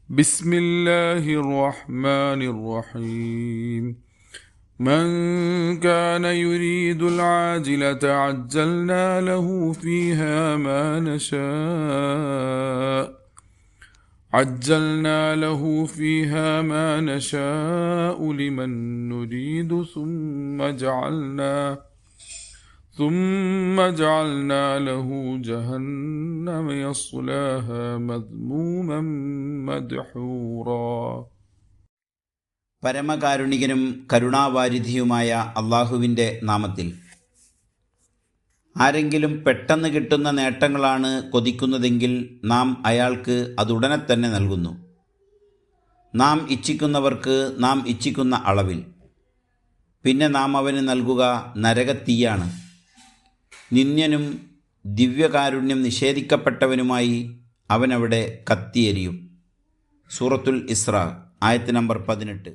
بسم الله الرحمن الرحيم من كان يريد العاجلة عجلنا له فيها ما نشاء لمن نريد ثم جعلنا له جهنم يصلاها مذموما مدحورا. പരമകാരുണികനും കരുണാവാരിധിയുമായ അള്ളാഹുവിൻ്റെ നാമത്തിൽ. ആരെങ്കിലും പെട്ടെന്ന് കിട്ടുന്ന നേട്ടങ്ങളാണ് കൊതിക്കുന്നതെങ്കിൽ നാം അയാൾക്ക് അതുടനെ തന്നെ നൽകുന്നു, നാം ഇച്ഛിക്കുന്നവർക്ക് നാം ഇച്ഛിക്കുന്ന അളവിൽ. പിന്നെ നാം അവന് നൽകുക നരകത്തീയാണ്. നിന്ദ്യനും ദിവ്യകാരുണ്യം നിഷേധിക്കപ്പെട്ടവനുമായി അവനവിടെ കത്തിയെരിയും. സൂറത്തുൽ ഇസ്രാ ആയത്ത് നമ്പർ 18.